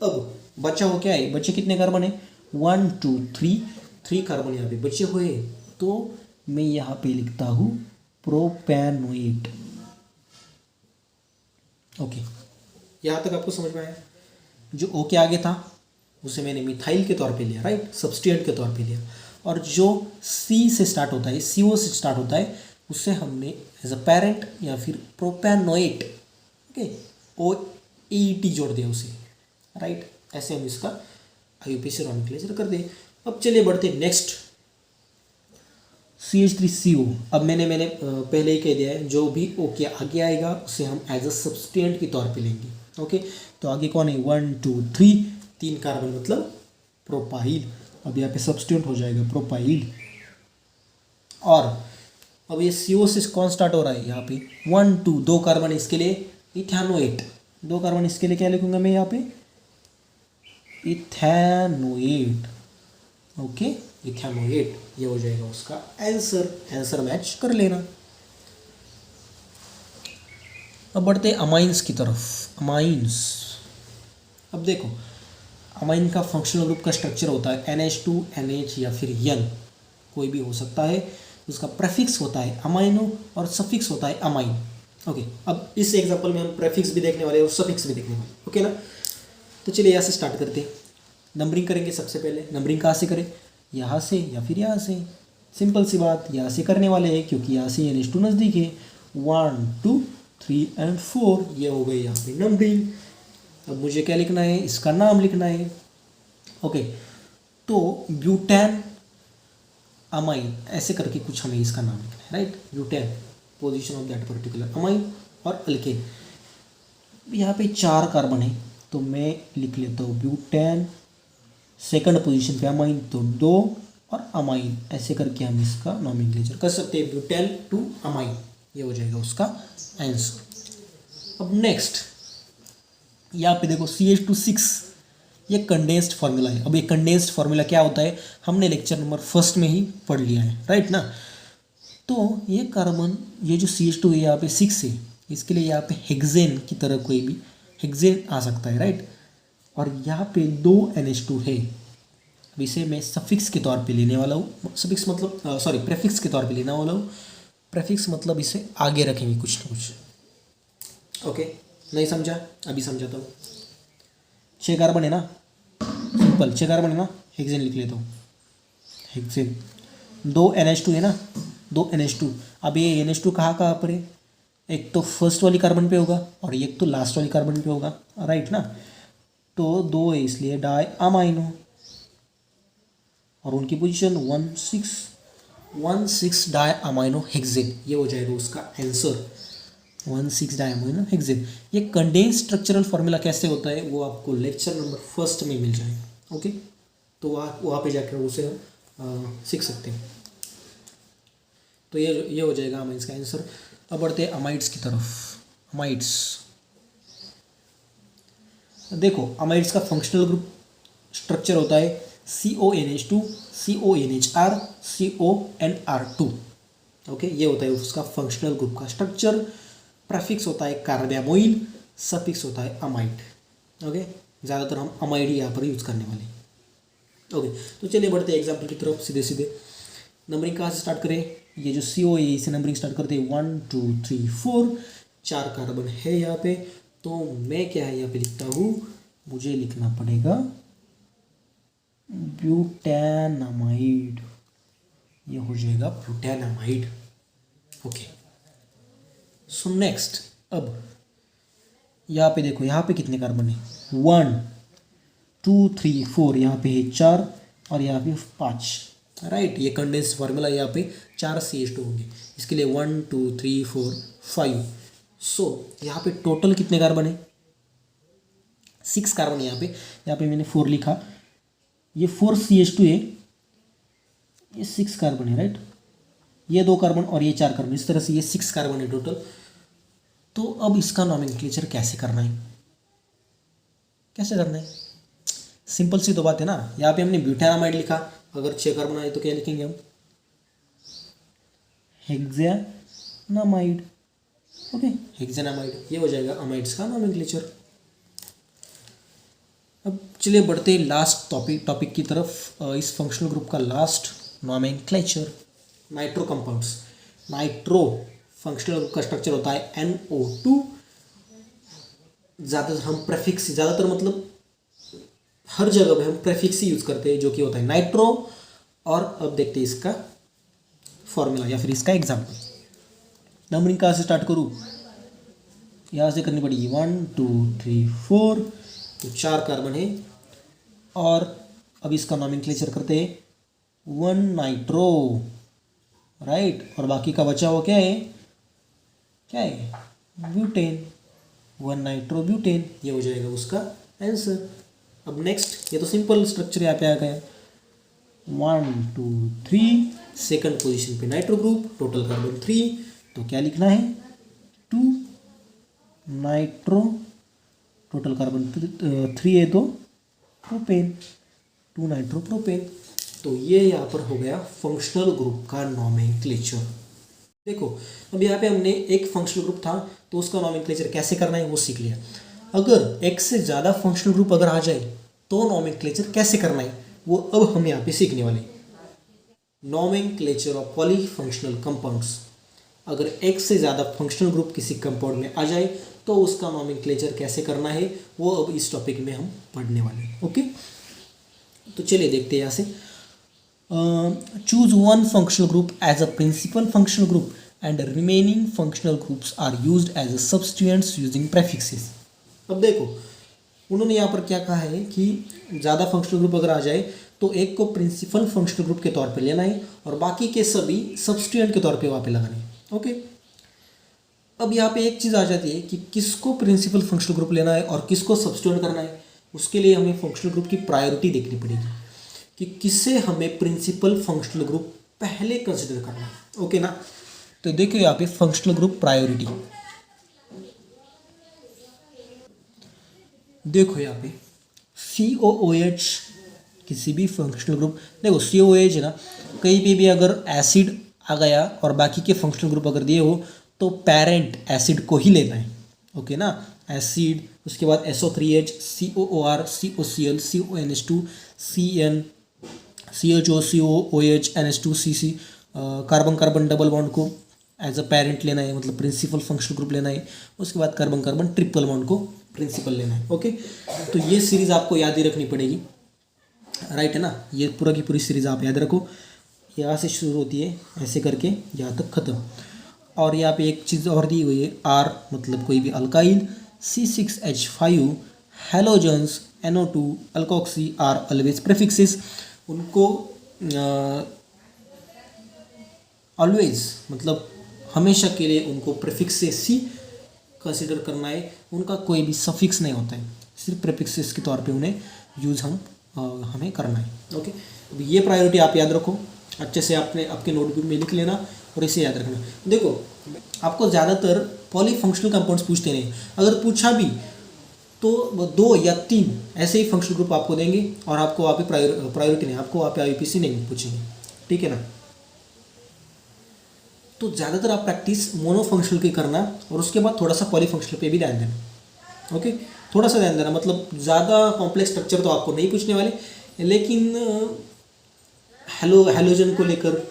अब बचा हो क्या है, बच्चे कितने कार्बन है, 1 2 3 कार्बन यहाँ पे बचे हुए, तो मैं यहाँ पे लिखता हूँ प्रोपेनोएट। ओके, यहाँ तक आपको समझ में आया? जो O के आगे था उसे मैंने मिथाइल के तौर पे लिया, राइट, सब्स्टिट्यूएंट के तौर पे लिया। और जो C से स्टार्ट होता है, CO से स्टार्ट होता है, उससे हमने एज अ पेरेंट या फिर प्रोपेनोएट, ओके, OET जोड़ दिया उसे, राइट। ऐसे हम इसका आईयूपीएसी नोमेनक्लेचर कर दें। अब चलिए बढ़ते नेक्स्ट, CH3CO। अब मैंने पहले ही कह दिया है, जो भी O के आगे आएगा उसे हम एज अ सब्स्टिट्यूएंट के तौर पे लेंगे। ओके, तो आगे कौन है, 1 2 3 कार्बन मतलब प्रोपाइल। अब यहाँ पे सब्स्टिट्यूएंट हो जाएगा प्रोपाइल। और अब ये CO से कौन स्टार्ट हो रहा है, यहाँ पे 1 2 2 कार्बन, इसके लिए इथेनोएट, 2 कार्बन, इसके लिए क्या लिखूंगा मैं यहाँ पे, इथेनोएट। ओके, इथेनोएट, ये हो जाएगा उसका आंसर मैच कर लेना। अब बढ़ते अमाइंस की तरफ। अमाइंस, अब देखो अमाइन का फंक्शनल ग्रुप का स्ट्रक्चर होता है NH2 NH या फिर N, कोई भी हो सकता है। उसका प्रेफिक्स होता है अमाइनो और सफिक्स होता है अमाइन। ओके, अब इस एग्जांपल में हम प्रेफिक्स भी देखने वाले हैं और सफिक्स भी देखने वाले, ओके ना? तो चलिए यहाँ से स्टार्ट करते हैं। नंबरिंग करेंगे सबसे पहले। नंबरिंग कहाँ से करें, यहाँ से या फिर यहाँ से? सिंपल सी बात, यहाँ से करने वाले हैं क्योंकि यहाँ से NH2 नज़दीक है। 1 2 3 और 4, ये हो गई यहाँ पे नंबरिंग। अब मुझे क्या लिखना है, इसका नाम लिखना है। ओके, तो ब्यूटेन अमाइन ऐसे करके कुछ हमें इसका नाम लिखना है, right. Butane, position of that particular amine. और अल्केन, यहाँ पे 4 कार्बन है तो मैं लिख लेता हूँ ब्यूटेन, सेकंड पोजीशन पे अमाइन तो 2 और अमाइन, ऐसे करके हम इसका नोमेनक्लेचर कर सकते हैं, ब्यूटेन टू अमाइन, ये हो जाएगा उसका आंसर। अब नेक्स्ट यहाँ पे देखो CH2 6, ये कंडेंस्ड फार्मूला है। अब ये कंडेंस्ड फार्मूला क्या होता है, हमने लेक्चर नंबर 1 में ही पढ़ लिया है, राइट ना। तो ये कार्बन, ये जो CH2 है यहाँ पे 6 है, इसके लिए यहाँ पे हेक्सेन की तरह कोई भी हेक्सेन आ सकता है, राइट। और यहाँ पे 2 NH2 है। अब इसे मैं सफिक्स के तौर पे लेने वाला हूँ। सफिक्स मतलब प्रेफिक्स के तौर पे लेने वाला हूँ। प्रेफिक्स मतलब इसे आगे रखेंगे कुछ ना कुछ। ओके, नहीं समझा, अभी समझाता हूँ। 6 कार्बन है ना, सिंपल 6 कार्बन है ना, हेक्सेन लिख लेता हूँ, हेक्सेन। 2 NH2 है ना, 2 NH2। अब ये NH2 कहाँ कहाँ पर है, एक तो फर्स्ट वाली कार्बन पे होगा और एक तो लास्ट वाली कार्बन पे होगा, राइट ना। तो 2 है इसलिए डाई अमाइनो, और उनकी पोजीशन 1 6 डाई अमाइनो हेक्सेन, ये हो जाएगा उसका आंसर, 1 6 डाई अमाइनो हेक्सेन। ये कंडेंस स्ट्रक्चरल फार्मूला कैसे होता है वो आपको लेक्चर नंबर 1 में मिल जाएगा, ओके। तो वहाँ पे जाकर उसे हम सीख सकते हैं। तो ये हो जाएगा अमाइड्स का आंसर। अब बढ़ते हैं अमाइड्स की तरफ। अमाइड्स, देखो अमाइड्स का फंक्शनल ग्रुप स्ट्रक्चर होता है CONH2 CONHR CONR2, ओके। ये होता है उसका फंक्शनल ग्रुप का स्ट्रक्चर। प्रेफिक्स होता है कार्बामोइल, सफिक्स होता है अमाइड, ओके। ज़्यादातर हम अमाइड यहाँ पर यूज़ करने वाले हैं, ओके, तो चलिए बढ़ते हैं एग्जाम्पल की तरफ सीधे सीधे। नंबरिंग कहाँ से स्टार्ट करें? ये जो CO है इसे नंबरिंग स्टार्ट करते हैं 1 2 3 4। 4 कार्बन है यहाँ पे, तो मैं क्या है यहाँ पे लिखता हूँ, मुझे लिखना पड़ेगा ब्यूटेनामाइड। ये हो जाएगा ब्यूटेनामाइड। ओके, सो नेक्स्ट, अब यहाँ पे देखो, यहाँ पे कितने कार्बन है? 1 2 3 4, यहाँ पे है 4 और यहाँ पे 5, राइट। ये कंडेंस फार्मूला, यहाँ पे 4 CH2 होंगे, इसके लिए 1 2 3 4 5। सो यहाँ पे टोटल कितने कार्बन है? 6 कार्बन है यहाँ पे मैंने 4 लिखा, ये 4 CH2 है, ये 6 कार्बन है, राइट। ये 2 कार्बन और ये 4 कार्बन, इस तरह से ये 6 कार्बन है टोटल। तो अब इसका नॉमेनक्लेचर कैसे करना है? कैसे करना है? सिंपल सी तो बात है ना। यहाँ पे हमने ब्यूटेनामाइड लिखा, अगर 6 कार्बन आए तो क्या लिखेंगे हम? हेक्सानामाइड। ओके, हेक्सानामाइड, ये हो जाएगा अमाइड्स का नॉमेनक्लेचर। अब चलिए बढ़ते हैं लास्ट टॉपिक की तरफ। इस फंक्शनल ग्रुप का last nomenclature, nitro compounds. Nitro functional group का स्ट्रक्चर होता है NO2। ज़्यादातर हम प्रेफिक्स, ज़्यादातर मतलब हर जगह पे हम प्रेफिक्स ही यूज़ करते हैं, जो कि होता है नाइट्रो। और अब देखते हैं इसका फॉर्मूला या फिर इसका एग्जाम्पल। नंबरिंग कहाँ से स्टार्ट करूँ? यहाँ से करनी पड़ेगी 1 2 3 4, तो 4 कार्बन है। और अब इसका नॉमेनक्लेचर करते हैं 1 नाइट्रो, राइट। और बाकी का बचा हुआ क्या है? क्या है? ब्यूटेन। 1 नाइट्रो ब्यूटेन, ये हो जाएगा उसका आंसर। अब नेक्स्ट, ये तो सिंपल स्ट्रक्चर यहाँ पे आ गया, 1 2 3, सेकंड पोजीशन पे नाइट्रो ग्रुप, टोटल कार्बन 3, तो क्या लिखना है? 2 नाइट्रो, टोटल कार्बन 3 है तो प्रोपेन, 2 नाइट्रो प्रोपेन। तो ये यहाँ पर हो गया फंक्शनल ग्रुप का नॉमेनक्लेचर। देखो, अब यहाँ पे हमने एक फंक्शनल ग्रुप था, तो उसका नॉमेनक्लेचर कैसे करना है वो सीख लिया। अगर एक से ज़्यादा फंक्शनल ग्रुप अगर आ जाए तो नॉमेनक्लेचर कैसे करना है वो अब हम यहाँ पे सीखने वाले। Nomenclature of polyfunctional compounds. अगर एक से ज़्यादा फंक्शनल ग्रुप किसी कंपाउंड में आ जाए तो उसका नॉमेनक्लेचर कैसे करना है वो अब इस टॉपिक में हम पढ़ने वाले हैं। ओके, तो चलिए देखते हैं यहाँ से। Choose one functional group as a principal functional group and remaining functional groups are used as a substituents using prefixes. अब देखो, उन्होंने यहाँ पर क्या कहा है कि ज़्यादा फंक्शनल ग्रुप अगर आ जाए तो एक को प्रिंसिपल फंक्शनल ग्रुप के तौर पे लेना है और बाकी के सभी सब्स्टिट्यूएंट के तौर पे वहाँ पे लगाने हैं। ओके, अब यहाँ पे एक चीज़ आ जाती है कि किसको प्रिंसिपल फंक्शनल ग्रुप लेना है और किसको सब्स्टिट्यूएंट करना है। उसके लिए हमें फंक्शनल ग्रुप की प्रायोरिटी देखनी पड़ेगी कि किसे हमें प्रिंसिपल फंक्शनल ग्रुप पहले कंसिडर करना है। ओके ना, तो देखो यहाँ पे फंक्शनल ग्रुप प्रायोरिटी। देखो यहाँ पे COOH किसी भी फंक्शनल ग्रुप, देखो COOH है ना, कहीं पे भी अगर एसिड आ गया और बाकी के फंक्शनल ग्रुप अगर दिए हो तो पेरेंट एसिड को ही लेना है। ओके ना, एसिड, उसके बाद SO3H, COOR, COCl, CONH2, CN, CHO, COOH, NH2, CC, carbon carbon double bond को एज अ पेरेंट लेना है, मतलब प्रिंसिपल फंक्शनल ग्रुप लेना है। उसके बाद कार्बन कार्बन ट्रिपल बॉन्ड को प्रिंसिपल लेना है। ओके, तो ये सीरीज़ आपको याद ही रखनी पड़ेगी, राइट है ना। ये पूरा की पूरी सीरीज़ आप याद रखो, यहाँ से शुरू होती है ऐसे करके यहाँ तक ख़त्म। और यहाँ पे एक चीज़ और दी हुई है, R मतलब कोई भी alkyl, C6H5 halogens, NO2 alkoxy are always prefixes. उनको ऑलवेज मतलब हमेशा के लिए उनको प्रेफिक्सेस ही कंसिडर करना है, उनका कोई भी सफिक्स नहीं होता है, सिर्फ प्रेफिक्सेस के तौर पे उन्हें यूज़ हमें करना है। ओके, अब ये प्रायोरिटी आप याद रखो अच्छे से, आपके नोटबुक में लिख लेना और इसे याद रखना। देखो, आपको ज़्यादातर पॉलीफंक्शनल कंपाउंड्स पूछते नहीं, अगर पूछा भी तो 2 या 3 ऐसे ही फंक्शनल ग्रुप आपको देंगे और आपको वहाँ पे प्रायोरिटी नहीं, आपको वहाँ पे IUPAC नहीं पूछेंगे, ठीक है ना। तो ज़्यादातर आप प्रैक्टिस मोनोफंक्शनल की करना और उसके बाद थोड़ा सा पॉलीफंक्शनल पे भी ध्यान देना। ओके, थोड़ा सा ध्यान देना, मतलब ज़्यादा कॉम्प्लेक्स स्ट्रक्चर तो आपको नहीं पूछने वाले, लेकिन हैलोजन को लेकर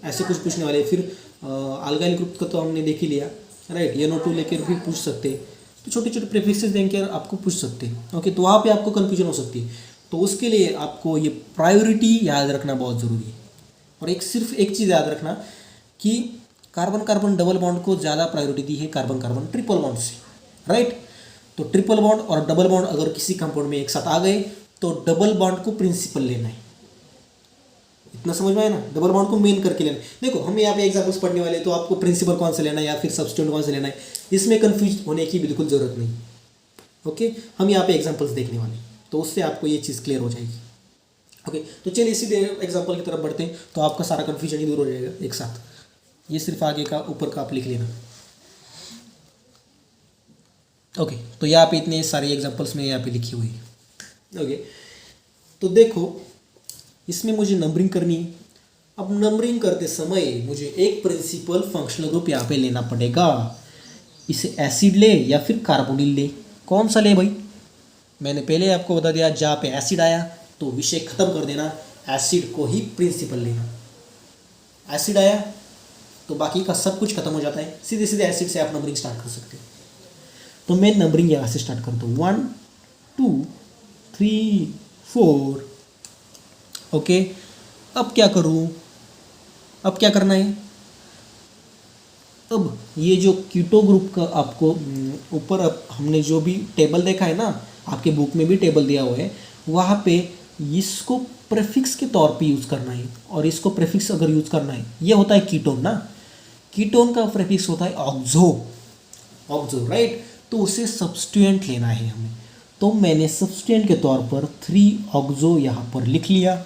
ऐसे कुछ पूछने वाले। फिर अल्काइल ग्रुप का तो हमने देख ही लिया, राइट। NO2 लेकर भी पूछ सकते हैं, तो छोटे छोटे प्रीफिक्सेस देकर आपको पूछ सकते हैं। ओके, तो वहाँ पे आपको कन्फ्यूजन हो सकती है, तो उसके लिए आपको ये प्रायोरिटी याद रखना बहुत ज़रूरी है। और सिर्फ एक चीज़ याद रखना कि कार्बन कार्बन डबल बॉन्ड को ज़्यादा प्रायोरिटी दी है कार्बन कार्बन ट्रिपल बॉन्ड से, राइट। तो ट्रिपल बॉन्ड और डबल बॉन्ड अगर किसी कंपाउंड में एक साथ आ गए तो डबल बॉन्ड को प्रिंसिपल लेना है। इतना समझ में आया ना, डबल बॉन्ड को मेन करके लेना है। देखो हम यहाँ पे एग्जाम्पल्स पढ़ने वाले, तो आपको प्रिंसिपल कौन सा लेना है या फिर सब्स्टिट्यूएंट कौन सा लेना है, इसमें कंफ्यूज होने की बिल्कुल ज़रूरत नहीं। ओके, हम यहाँ पे एग्जाम्पल्स देखने वाले, तो उससे आपको ये चीज़ क्लियर हो जाएगी। ओके, तो चलिए सीधे एग्जाम्पल की तरफ बढ़ते हैं, तो आपका सारा कन्फ्यूजन ही दूर हो जाएगा एक साथ। ये सिर्फ आगे का, ऊपर का आप लिख लेना। ओके, तो यहाँ पे इतने सारे एग्जाम्पल्स में यहाँ पे लिखी हुई है। ओके, तो देखो इसमें मुझे नंबरिंग करनी है। अब नंबरिंग करते समय मुझे एक प्रिंसिपल फंक्शनल ग्रुप यहाँ पे लेना पड़ेगा। इसे एसिड ले या फिर कार्बोनिल ले, कौन सा ले भाई? मैंने पहले आपको बता दिया, जहाँ पे एसिड आया तो विषय खत्म कर देना, एसिड को ही प्रिंसिपल लेना। एसिड आया तो बाकी का सब कुछ खत्म हो जाता है, सीधे सीधे एसिड से आप नंबरिंग स्टार्ट कर सकते हो। तो मैं नंबरिंग यहाँ से स्टार्ट करता हूँ, 1 2 3 4। ओके, अब क्या करूँ? अब क्या करना है? अब ये जो कीटो ग्रुप का आपको ऊपर अब हमने जो भी टेबल देखा है ना, आपके बुक में भी टेबल दिया हुआ है, वहाँ पे इसको प्रेफिक्स के तौर पे यूज़ करना है। और इसको प्रेफिक्स अगर यूज़ करना है, ये होता है कीटोन ना, कीटोन का प्रेफिक्स होता है ऑक्सो, राइट। तो उसे सब्स्टिट्यूएंट लेना है हमें, तो मैंने सब्स्टिट्यूएंट के तौर पर 3 ऑक्सो यहाँ पर लिख लिया।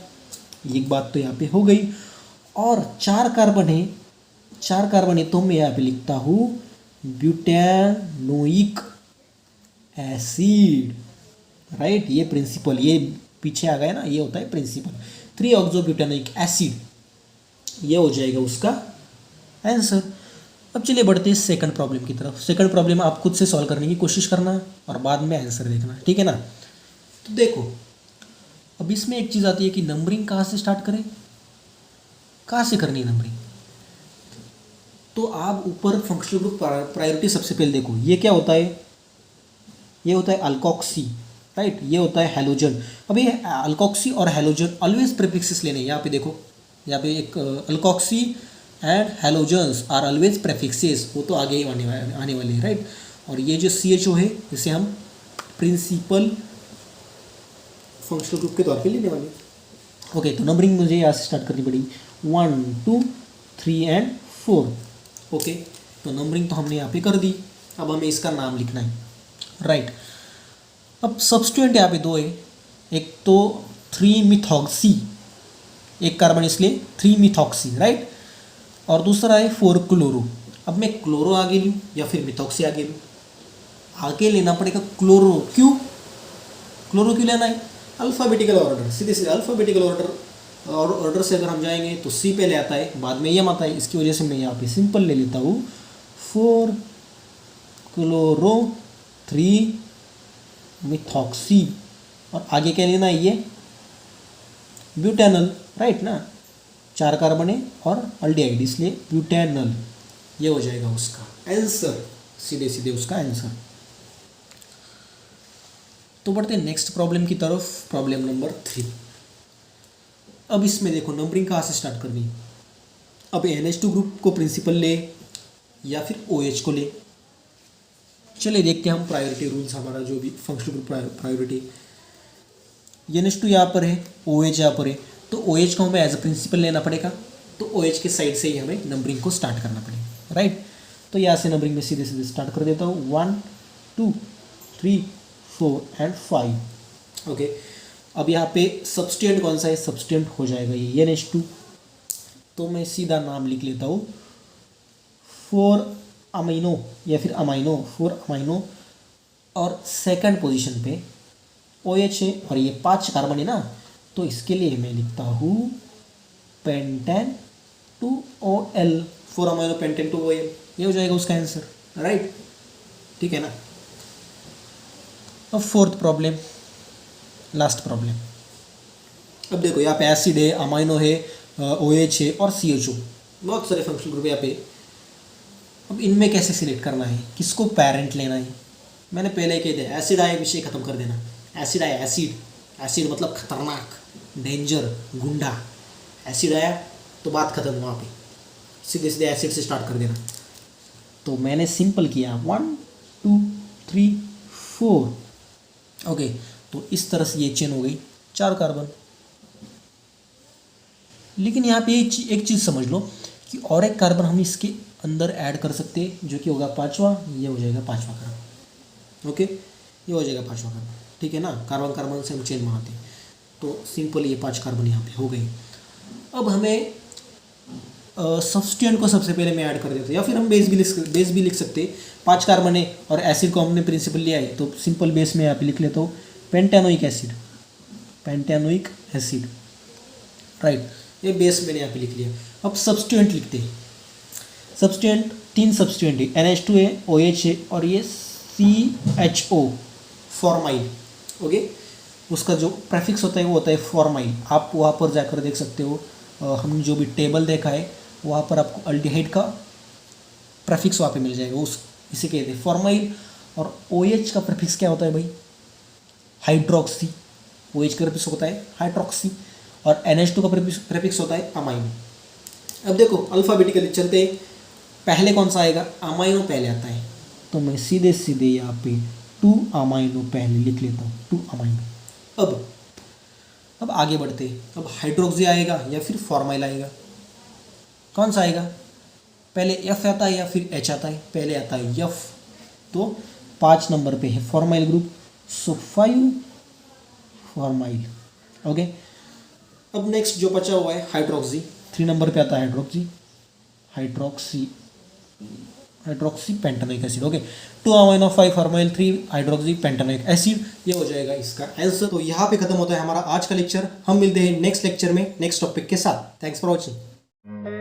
एक बात तो यहाँ पे हो गई। और 4 कार्बन है, तो मैं यहाँ पे लिखता हूँ ब्यूटेनोइक एसिड, राइट। ये प्रिंसिपल, ये पीछे आ गया ना, ये होता है प्रिंसिपल। 3 ऑक्सो ब्यूटेनोइक एसिड, ये हो जाएगा उसका आंसर। अब चलिए बढ़ते हैं सेकंड प्रॉब्लम की तरफ। सेकंड प्रॉब्लम आप खुद से सॉल्व करने की कोशिश करना और बाद में आंसर देखना, ठीक है ना। तो देखो अब इसमें एक चीज़ आती है कि नंबरिंग कहाँ से स्टार्ट करें, कहाँ से करनी है नंबरिंग। तो आप ऊपर फंक्शनल ग्रुप प्रायोरिटी सबसे पहले देखो, ये क्या होता है? ये होता है अल्कोक्सी, राइट। ये होता है हैलोजन। अब ये अल्कोक्सी और हैलोजन ऑलवेज प्रीफिक्सेस लेने। यहाँ पे देखो, यहाँ पे एक alkoxy and halogens are always prefixes, वो तो आगे ही आने वाले हैं, राइट। और ये जो CHO है, इसे हम प्रिंसिपल फंक्शनल ग्रुप के तौर पे लेने वाले। ओके, तो नंबरिंग मुझे यहाँ से स्टार्ट करनी पड़ेगी, 1 2 3 एंड 4। ओके, तो नंबरिंग तो हमने यहाँ पे कर दी। अब हमें इसका नाम लिखना है, राइट। अब सब्स्टिट्यूएंट यहाँ पे 2 है, एक तो 3 मिथॉक्सी, एक कार्बन इसलिए 3 मिथॉक्सी, राइट। और दूसरा है 4 क्लोरो। अब मैं क्लोरो आगे लूँ या फिर मिथॉक्सी आगे लूँ? आगे लेना पड़ेगा क्लोरो। क्यों क्लोरो क्यों लेना है? अल्फ़ाबेटिकल ऑर्डर, सीधे सीधे अल्फ़ाबेटिकल ऑर्डर से अगर हम जाएंगे तो C पहले आता है, बाद में M आता है। इसकी वजह से मैं यहाँ पे सिंपल ले लेता हूँ 4 क्लोरो 3 मिथॉक्सी। और आगे क्या लेना है? ये ब्यूटेनल, राइट ना। 4 कार्बन है और अल्डिहाइड, इसलिए ब्यूटेनल। ये हो जाएगा उसका आंसर, सीधे सीधे उसका आंसर। तो बढ़ते हैं नेक्स्ट प्रॉब्लम की तरफ, प्रॉब्लम नंबर 3। अब इसमें देखो नंबरिंग कहाँ से स्टार्ट करनी है। अब NH2 ग्रुप को प्रिंसिपल ले या फिर OH को ले। चलिए देखते हैं हम प्रायोरिटी रूल्स, हमारा जो भी फंक्शनल ग्रुप प्रायोरिटी। NH2 यहाँ पर है, OH यहाँ पर है, तो OH को हमें एज अ प्रिंसिपल लेना पड़ेगा। तो OH के साइड से ही हमें नंबरिंग को स्टार्ट करना पड़ेगा, राइट। तो यहाँ से नंबरिंग में सीधे सीधे स्टार्ट कर देता हूँ, 1 2 3 4 एंड 5। ओके, अब यहाँ पे सब्स्टिट्यूएंट कौन सा है? सब्स्टिट्यूएंट हो जाएगा ये NH2। तो मैं सीधा नाम लिख लेता हूँ 4 अमीनो या फिर अमाइनो, 4 अमाइनो। और सेकंड पोजीशन पे OH है और ये 5 कार्बन है ना, तो इसके लिए मैं लिखता हूँ pentane 2OL, 4 amino pentane 2OL। ये हो जाएगा उसका आंसर, राइट, ठीक है ना। अब फोर्थ प्रॉब्लम, लास्ट प्रॉब्लम। अब देखो यहाँ पे एसिड है, अमाइनो है, OH है और CHO, बहुत सारे फंक्शनल ग्रुप यहाँ पे। अब इनमें कैसे सिलेक्ट करना है, किसको पेरेंट लेना है? मैंने पहले ही कह दिया, एसिड आया विषय खत्म कर देना। एसिड आया, एसिड मतलब खतरनाक, डेंजर, गुंडा। एसिड आया तो बात खत्म, वहाँ पे सीधे सीधे एसिड से स्टार्ट कर देना। तो मैंने सिंपल किया 1 2 3 4। ओके, तो इस तरह से ये चेन हो गई 4 कार्बन। लेकिन यहाँ पे एक चीज़ समझ लो कि और एक कार्बन हम इसके अंदर ऐड कर सकते हैं, जो कि होगा 5वां, ये हो जाएगा 5वां कार्बन। ओके, ये हो जाएगा 5वां कार्बन, ठीक है ना। कार्बन कार्बन से हम चेन बनाते हैं, तो सिंपल ये 5 कार्बन यहाँ पे हो गई। अब हमें सब्स्टिट्यूएंट को सबसे पहले मैं ऐड कर देते हैं, या फिर हम बेस भी लिख सकते हैं। 5 कार्बन है और एसिड को हमने प्रिंसिपल लिया है, तो सिंपल बेस में यहाँ पे लिख लेता हूँ पेंटेनोइक एसिड, राइट। ये बेस मैंने यहाँ पे लिख लिया। अब सब्स्टिट्यूएंट लिखते हैं। सब्स्टिट्यूएंट 3 सब्स्टिट्यूएंट है, NH2 है, OH है और ये CHO, फॉर्माइल। ओके, उसका जो प्रेफिक्स होता है वो होता है फॉर्माइल। आप वहाँ पर जाकर देख सकते हो, हमने जो भी टेबल देखा है वहाँ पर आपको अल्डिहाइड का प्रेफिक्स वहाँ पे मिल जाएगा, इसे कहते हैं फॉर्माइल। और OH का प्रेफिक्स क्या होता है भाई? हाइड्रोक्सी। OH का प्रेफिक्स होता है हाइड्रोक्सी और NH2 का प्रेफिक्स होता है अमाइनो। अब देखो अल्फ़ाबेटिकली चलते हैं, पहले कौन सा आएगा? अमाइनो पहले आता है, तो मैं सीधे सीधे यहाँ पे 2 अमाइनो पहले लिख लेता हूँ, 2 अमाइनो। अब आगे बढ़ते हैं। अब हाइड्रोक्सी आएगा या फिर फॉर्माइल आएगा? कौन सा आएगा? पहले F आता है या फिर H आता है? पहले आता है F, तो 5 नंबर पे है फॉर्माइल ग्रुप, सो 5 फॉर्माइल। ओके, अब नेक्स्ट जो बचा हुआ है हाइड्रोक्सी, 3 नंबर पे आता है hydroxy pentanoic acid. Okay, 2 amino 5 formyl 3 hydroxy pentanoic acid, ये हो जाएगा इसका आंसर। तो यहाँ पे खत्म होता है हमारा आज का लेक्चर। हम मिलते हैं नेक्स्ट लेक्चर में नेक्स्ट टॉपिक के साथ। Thanks for watching.